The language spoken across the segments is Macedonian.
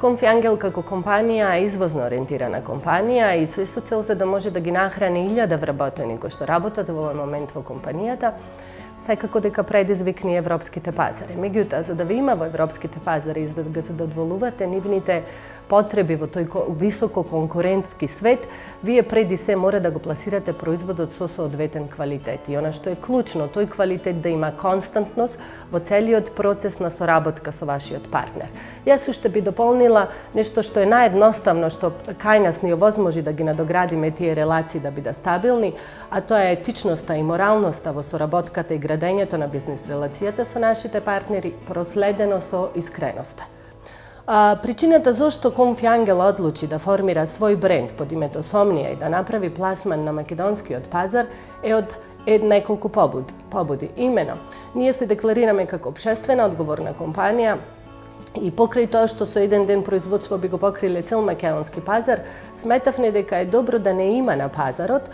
Confiangel како компанија е извозно ориентирана компанија и се со цел за да може да ги нахрани 1000 вработени кои што работат во овој момент во компанијата, секако дека предизвикни европските пазари. Меѓутоа, за да ви има во европските пазари и за да ги задоволувате нивните потреби во тој високо конкурентски свет, вие преди се мора да го пласирате производот со соодветен квалитет. И она што е клучно, тој квалитет да има константност во целиот процес на соработка со вашиот партнер. Јас уште би дополнила нешто што е наједноставно, што кај нас ни овозможи да ги надоградиме тие релации да бидат стабилни, а тоа е етичноста и моралноста во соработката и градењето на бизнес релацијата со нашите партнери, проследено со искреноста. Причината зошто Confiangel одлучи да формира свој бренд под името Somnia и да направи пласман на македонскиот пазар е од неколку побуди. Имено, ние се декларираме како општествена одговорна компанија и покрај тоа што со еден ден производство би го покриле цел македонски пазар, сметавме дека е добро да не има на пазарот,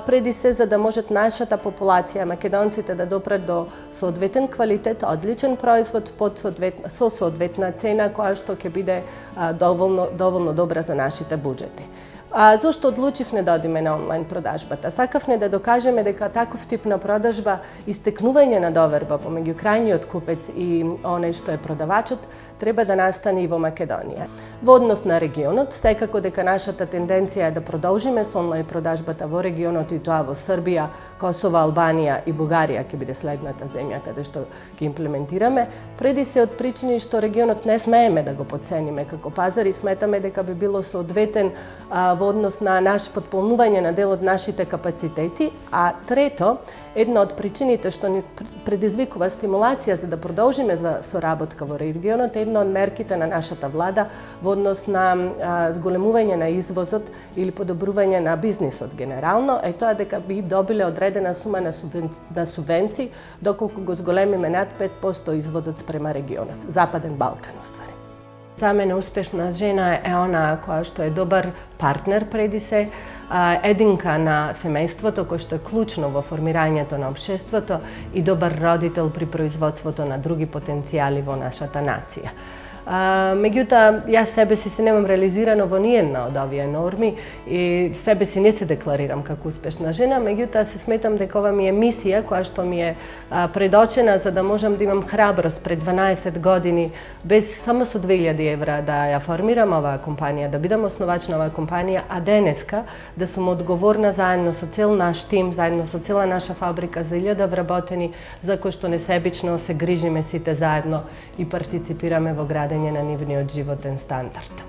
преди се за да можат нашата популација, македонците, да допрат до соодветен квалитет, одличен производ со соодветна цена која што ќе биде доволно добра за нашите буџети. Зошто одлучивме да одиме на онлайн продажбата? Сакавме да докажеме дека таков тип на продажба, истекнување на доверба помеѓу крајниот купец и оној што е продавачот, треба да настане и во Македонија. Во однос на регионот, секако дека нашата тенденција е да продолжиме со онлайн продажбата во регионот и тоа во Србија, Косово, Албанија и Бугарија ќе биде следната земја каде што ќе имплементираме, преди се од причини што регионот не смееме да го потцениме како пазар и сметаме дека би било соодветен во однос на подполнување на дел од нашите капацитети, а трето, една од причините што ни предизвикува стимулација за да продолжиме за соработка во регионот е една од мерките на нашата влада во однос на зголемување на извозот или подобрување на бизнисот генерално, е тоа дека би добиле одредена сума на субвенции доколку го зголемиме над 5% изводот спрема регионот, Западен Балкан уствари. За мене успешна жена е она која што е добар партнер преди се, единка на семејството кој што е клучно во формирањето на општеството и добар родител при производството на други потенцијали во нашата нација. Меѓутоа, јас себе си се немам реализирано во ниедна од овие норми и себе си не се декларирам како успешна жена, меѓутоа се сметам дека ова ми е мисија која што ми е предочена за да можам да имам храброст пред 12 години без само со 2000 евра да ја формирам оваа компанија, да бидам основач на оваа компанија, а денеска да сум одговорна заедно со цел наш тим, заедно со цела наша фабрика за 1000 вработени, за кои што несебично се грижиме сите заедно и партиципираме во градење на нивниот животен стандард.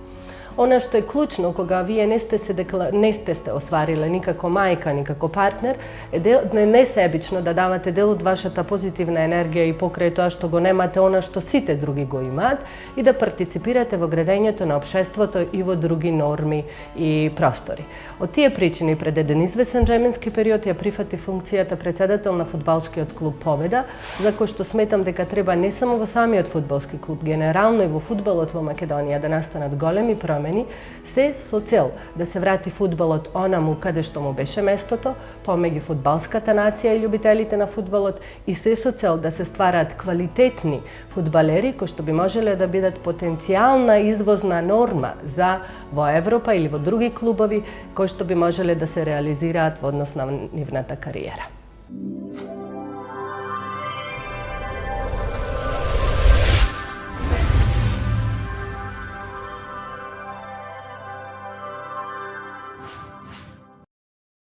Она што е клучно кога вие не сте се оствариле ни како мајка, ни како партнер, е несебично да давате дел од вашата позитивна енергија и покрај тоа што го немате она што сите други го имаат и да партиципирате во градењето на општеството и во други норми и простори. Од тие причини пред еден извесен временски период ја прифати функцијата председател на фудбалскиот клуб Победа, за кој што сметам дека треба не само во самиот фудбалски клуб, генерално и во фудбалот во Македонија да настанат големи промени, се со цел да се врати фудбалот онаму каде што му беше местото, помеѓу фудбалската нација и љубителите на фудбалот и се со цел да се стварат квалитетни фудбалери кои што би можеле да бидат потенцијална извозна норма за во Европа или во други клубови кои што би можеле да се реализираат во однос на нивната кариера.